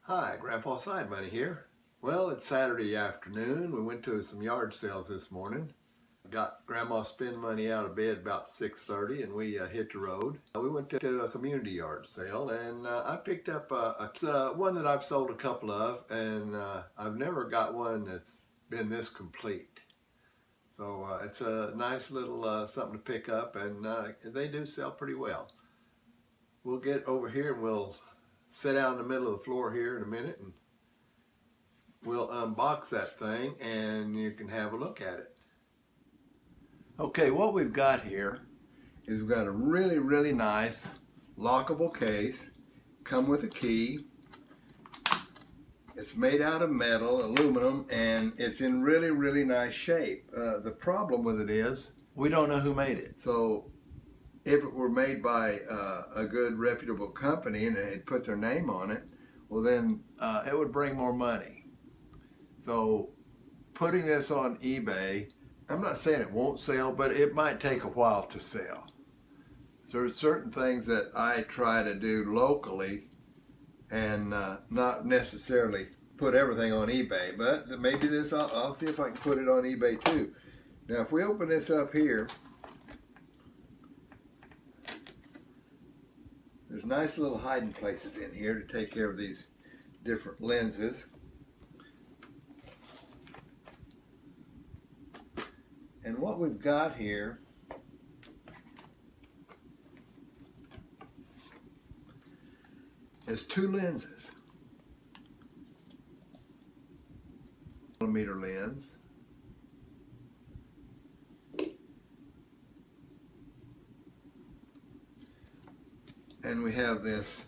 Hi, Grandpa Side Money here. Well, it's Saturday afternoon. We went to some yard sales this morning. Got Grandma Spend Money out of bed about 6:30 and we hit the road. We went to a community yard sale and I picked up one that I've sold a couple of, and I've never got one that's been this complete. So it's a nice little something to pick up, and they do sell pretty well. We'll get over here and we'll sit down in the middle of the floor here in a minute and we'll unbox that thing and you can have a look at it. Okay, what we've got here is we've got a really nice lockable case. Come with a key. It's made out of metal, aluminum, and it's in really nice shape. The problem with it is we don't know who made it. So if it were made by a good reputable company and they had put their name on it, well then it would bring more money. So putting this on eBay, I'm not saying it won't sell, but it might take a while to sell. So there's certain things that I try to do locally and not necessarily put everything on eBay, but maybe this, I'll see if I can put it on eBay too. Now if we open this up here, there's nice little hiding places in here to take care of these different lenses. And what we've got here is two lenses. Millimeter lens. And we have this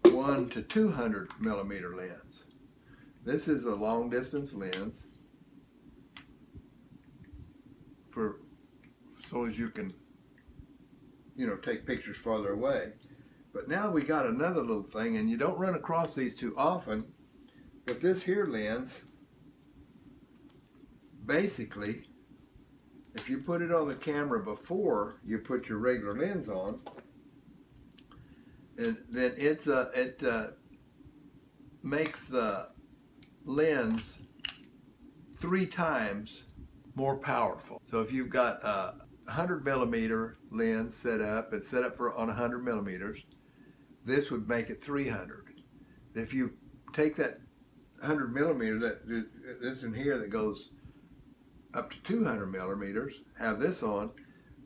1 to 200 millimeter lens. This is a long distance lens so as you can, take pictures farther away. But now we got another little thing, and you don't run across these too often, but this here lens, basically, if you put it on the camera before you put your regular lens on, and then it makes the lens 3 times more powerful. So if you've got a 100 millimeter lens set up for on 100 millimeters, this would make it 300. If you take that 100 millimeter, this in here that goes up to 200 millimeters, have this on,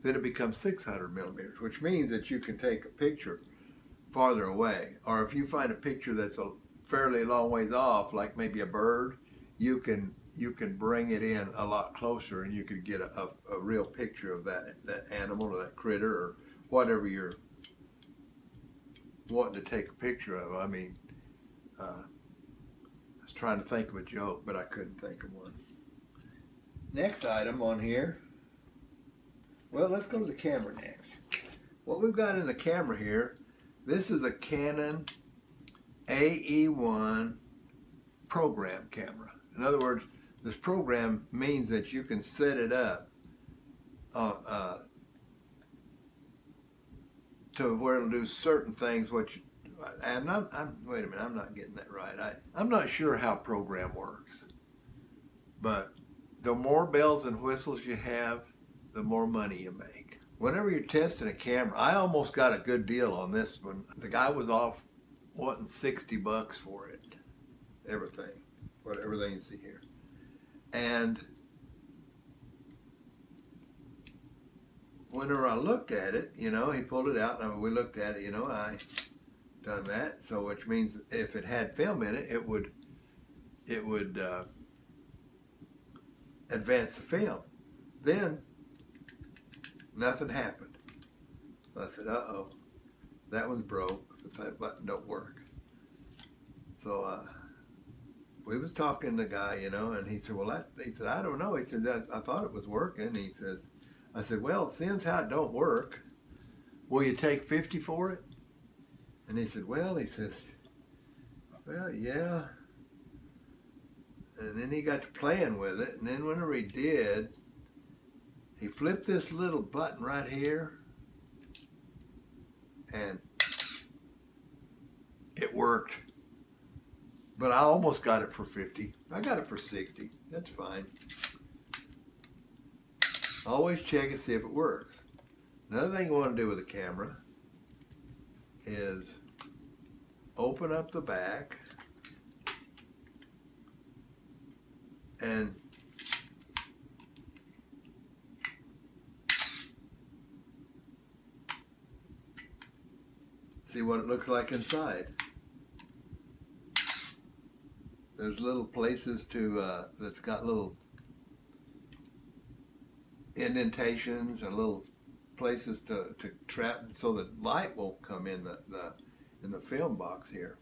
then it becomes 600 millimeters, which means that you can take a picture farther away. Or if you find a picture that's a fairly long ways off, like maybe a bird, you can bring it in a lot closer and you could get a real picture of that animal or that critter or whatever you're wanting to take a picture of. I mean, I was trying to think of a joke, but I couldn't think of one. Next item on here, well, let's go to the camera next. What we've got in the camera here, this is a Canon AE1 program camera. In other words, this program means that you can set it up to where it'll do certain things. Wait a minute, I'm not getting that right. I'm not sure how program works, but the more bells and whistles you have, the more money you make. Whenever you're testing a camera, I almost got a good deal on this one. The guy was off wanting $60 for it, everything you see here. And whenever I looked at it, he pulled it out and we looked at it, I done that. So which means if it had film in it, it would advance the film. Then nothing happened. So I said, uh-oh, that one's broke. That button don't work. So we was talking to the guy, and he said, he said, I don't know. He said, I thought it was working. He says, I said, well, since how it don't work, will you take 50 for it? And he said, well, yeah. And then he got to playing with it. And then whenever he did, he flipped this little button right here and it worked But I almost got it for 50. I got it for 60. That's fine. Always check and see if it works. Another thing you want to do with a camera is open up the back and see what it looks like inside. There's little places that's got little indentations and little places to trap so that light won't come in the film box here.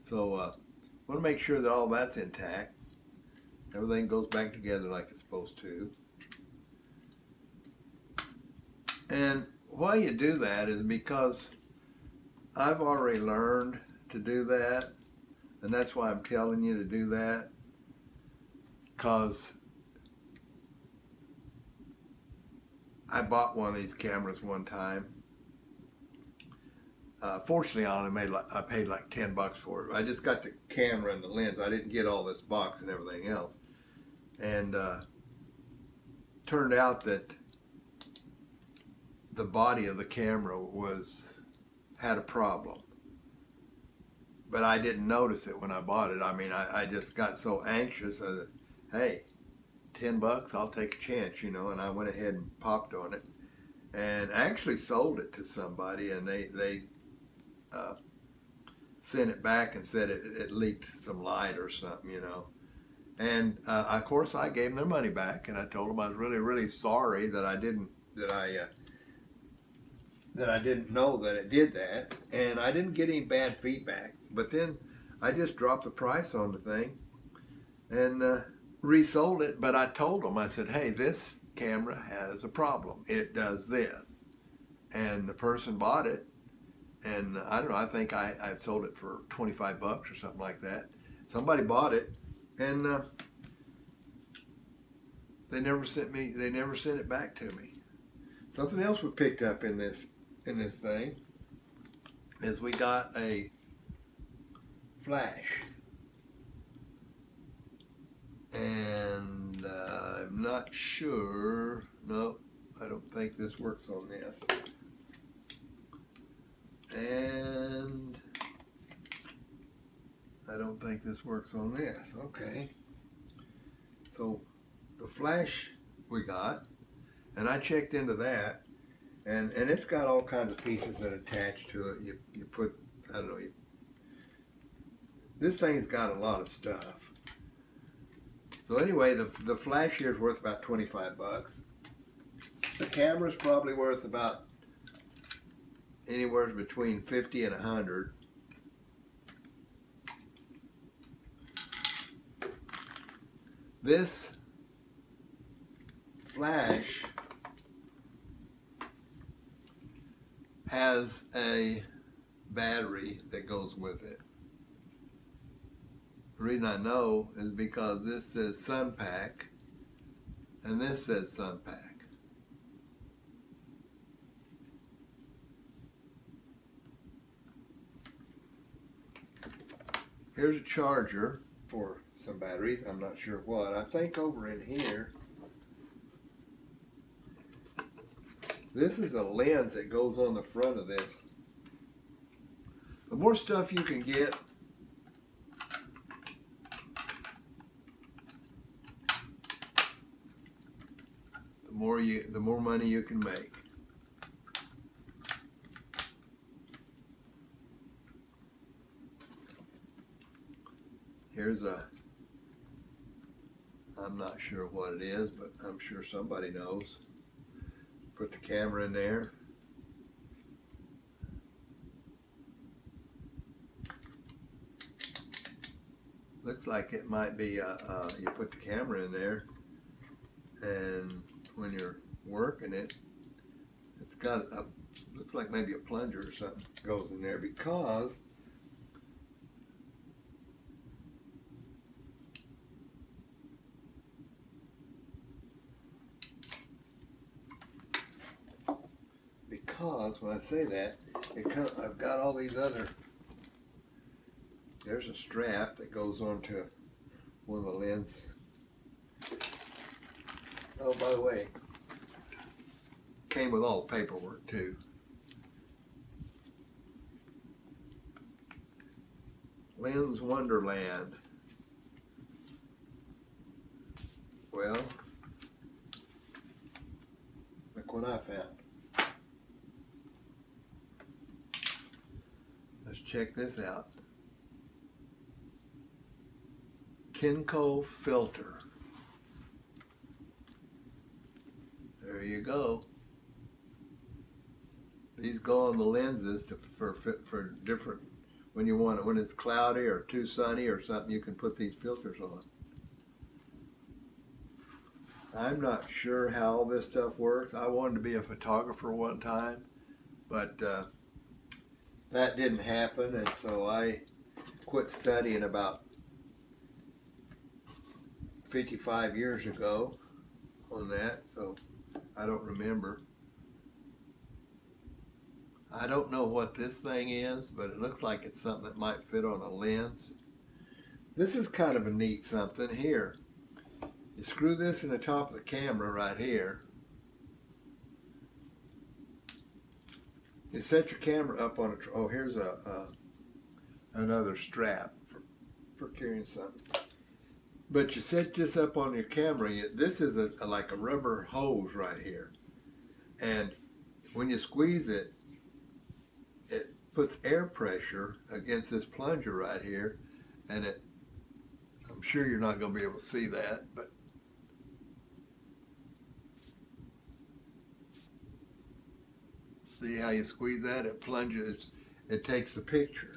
So want to make sure that all that's intact. Everything goes back together like it's supposed to. And why you do that is because I've already learned to do that, and that's why I'm telling you to do that, because I bought one of these cameras one time. Fortunately, I paid like $10 for it. I just got the camera and the lens. I didn't get all this box and everything else. And turned out that the body of the camera had a problem. But I didn't notice it when I bought it. I mean, I just got so anxious that, hey, $10, I'll take a chance, you know, and I went ahead and popped on it and actually sold it to somebody, and they sent it back and said it leaked some light or something, you know. And of course I gave them their money back, and I told them I was really, really sorry that I didn't know that it did that, and I didn't get any bad feedback. But then I just dropped the price on the thing and resold it. But I told them, I said, hey, this camera has a problem. It does this. And the person bought it, and I don't know, I think I sold it for $25 or something like that. Somebody bought it, and they never sent it back to me. Something else we picked up in this thing is we got a flash, and I'm not sure. No, I don't think this works on this. And I don't think this works on this. Okay. So the flash we got, and I checked into that, and it's got all kinds of pieces that attach to it. You put, I don't know, this thing's got a lot of stuff. So anyway, the flash here is worth about $25. The camera's probably worth about anywhere between 50 and 100. This flash has a battery that goes with it. The reason I know is because this says SunPack and this says SunPack. Here's a charger for some batteries. I'm not sure what. I think over in here, this is a lens that goes on the front of this. The more stuff you can get, the more money you can make. Here's I'm not sure what it is, but I'm sure somebody knows. Put the camera in there. Looks like it might be you put the camera in there, and when you're working it, it's got looks like maybe a plunger or something goes in there, because when I say that, I've got all these other There's a strap that goes onto one of the lens. Oh, by the way, came with all the paperwork too. Lens Wonderland. Well, look what I found. Let's check this out. Kinco filter. There you go. These go on the lenses for different, when you want it, when it's cloudy or too sunny or something, you can put these filters on. I'm not sure how all this stuff works. I wanted to be a photographer one time, but that didn't happen, and so I quit studying about 55 years ago on that, so I don't remember. I don't know what this thing is, but it looks like it's something that might fit on a lens. This is kind of a neat something here. You screw this in the top of the camera right here. You set your camera up on a, oh, here's another strap for carrying something. But you set this up on your camera. This is like a rubber hose right here. And when you squeeze it, it puts air pressure against this plunger right here. And I'm sure you're not going to be able to see that, but see how you squeeze that? It plunges, it takes the picture.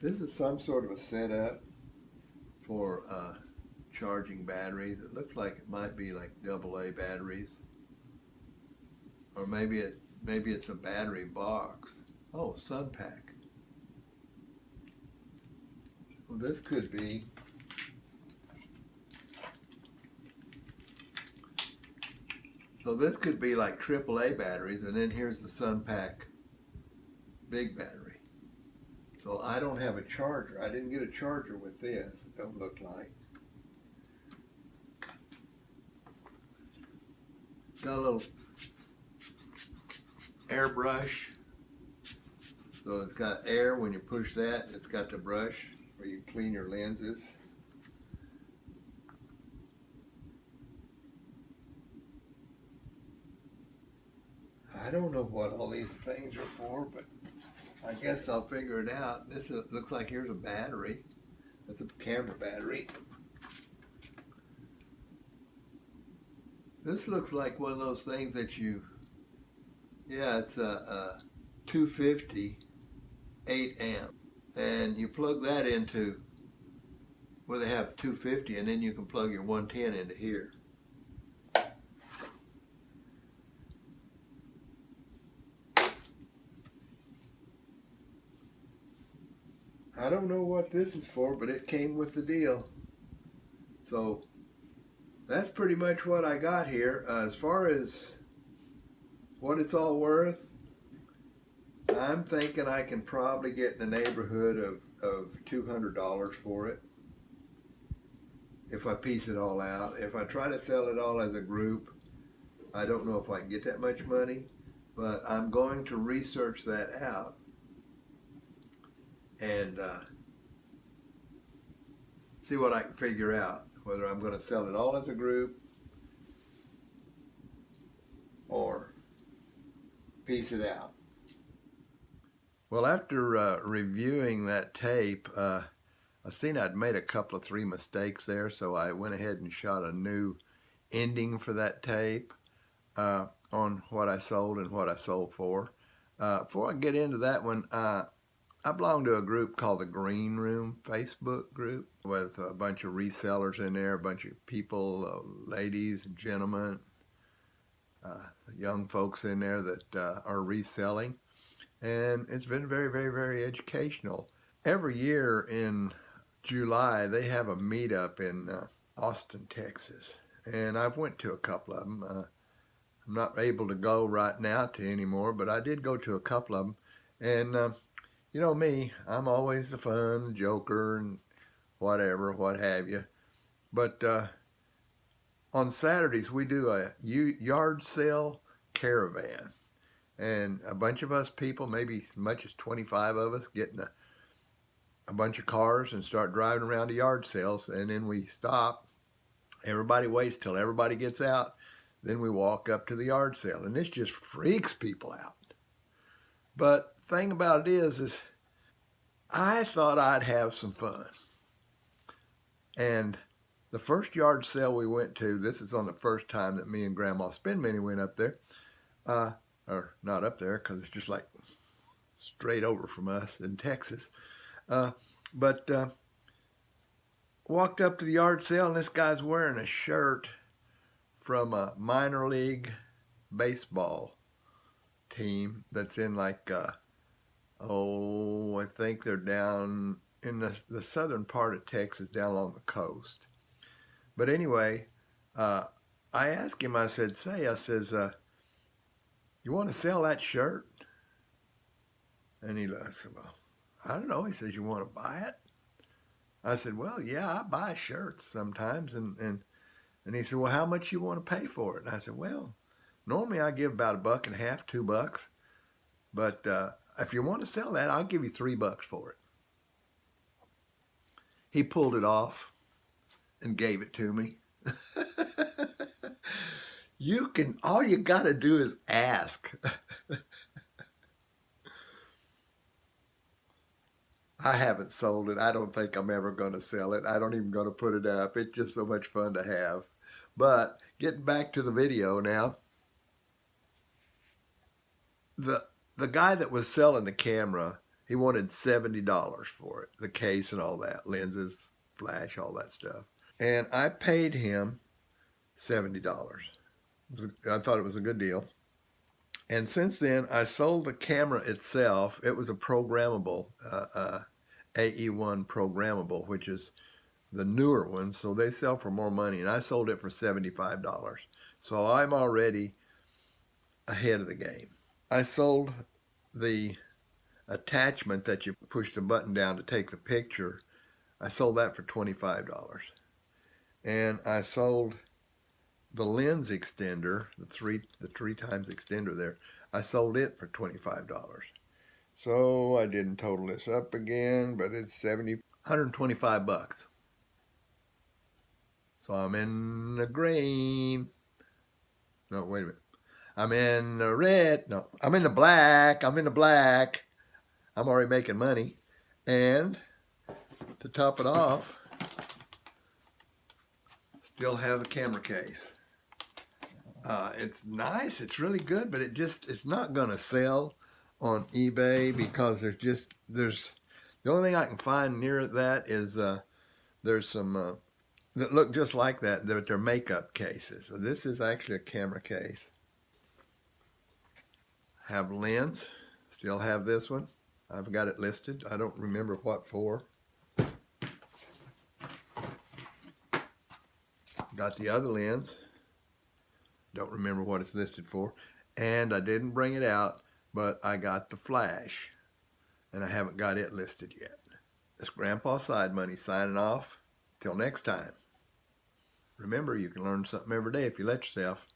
This is some sort of a setup for charging batteries. It looks like it might be like AA batteries, or maybe it's a battery box. Oh, sun pack. Well, this could be. So this could be like AAA batteries, and then here's the sun pack big battery. So I don't have a charger. I didn't get a charger with this. It don't look like. Got a little airbrush. So it's got air. When you push that, it's got the brush where you clean your lenses. I don't know what all these things are for, but I guess I'll figure it out. This looks like here's a battery. That's a camera battery. This looks like one of those things that it's a 250 8 amp. And you plug that into where they have 250, and then you can plug your 110 into here. I don't know what this is for, but it came with the deal. So that's pretty much what I got here. As far as what it's all worth, I'm thinking I can probably get in the neighborhood of $200 for it if I piece it all out. If I try to sell it all as a group, I don't know if I can get that much money, but I'm going to research that out and see what I can figure out, whether I'm going to sell it all as a group or piece it out. Well, after reviewing that tape, I seen I'd made a couple of 3 mistakes there, so I went ahead and shot a new ending for that tape on what I sold and what I sold for. Before I get into that one, I belong to a group called the Green Room Facebook group with a bunch of resellers in there, a bunch of people, ladies and gentlemen, young folks in there that are reselling. And it's been very, very, very educational. Every year in July, they have a meetup in Austin, Texas. and I've went to a couple of them. I'm not able to go right now to anymore, but I did go to a couple of them. And you know me, I'm always the fun joker and whatever, what have you. But on Saturdays, we do a yard sale caravan. And a bunch of us people, maybe as much as 25 of us, get in a bunch of cars and start driving around to yard sales. And then we stop. Everybody waits till everybody gets out. Then we walk up to the yard sale. And this just freaks people out. But the thing about it is I thought I'd have some fun. And the first yard sale we went to, this is on the first time that me and Grandma Spend Money went up there. Or not up there, because it's just like straight over from us in Texas. But walked up to the yard sale, and this guy's wearing a shirt from a minor league baseball team that's in like, I think they're down in the southern part of Texas, down along the coast. But anyway, I asked him, I said, you want to sell that shirt? And he said, well, I don't know. He says, you want to buy it? I said, well, yeah, I buy shirts sometimes. And he said, well, how much you want to pay for it? And I said, well, normally I give about $1.50, $2. But if you want to sell that, I'll give you $3 for it. He pulled it off and gave it to me. All you got to do is ask. I haven't sold it. I don't think I'm ever going to sell it. I don't even going to put it up. It's just so much fun to have. But getting back to the video now, the guy that was selling the camera, he wanted $70 for it, the case and all that, lenses, flash, all that stuff. And I paid him $70. I thought it was a good deal. And since then, I sold the camera itself. It was a programmable, AE1 programmable, which is the newer one. So they sell for more money. And I sold it for $75. So I'm already ahead of the game. I sold the attachment that you push the button down to take the picture. I sold that for $25. And I sold the lens extender, the three times extender there, I sold it for $25. So I didn't total this up again, but it's $125. So I'm in the green. No, wait a minute. I'm in the red. No, I'm in the black. I'm in the black. I'm already making money. And to top it off, still have a camera case. It's nice, it's really good, but it's not going to sell on eBay because there's the only thing I can find near that is there's some that look just like that, they're makeup cases. So this is actually a camera case. Have lens, still have this one. I've got it listed. I don't remember what for. Got the other lens. Don't remember what it's listed for. And I didn't bring it out, but I got the flash. And I haven't got it listed yet. It's Grandpa Side Money signing off. Till next time. Remember, you can learn something every day if you let yourself.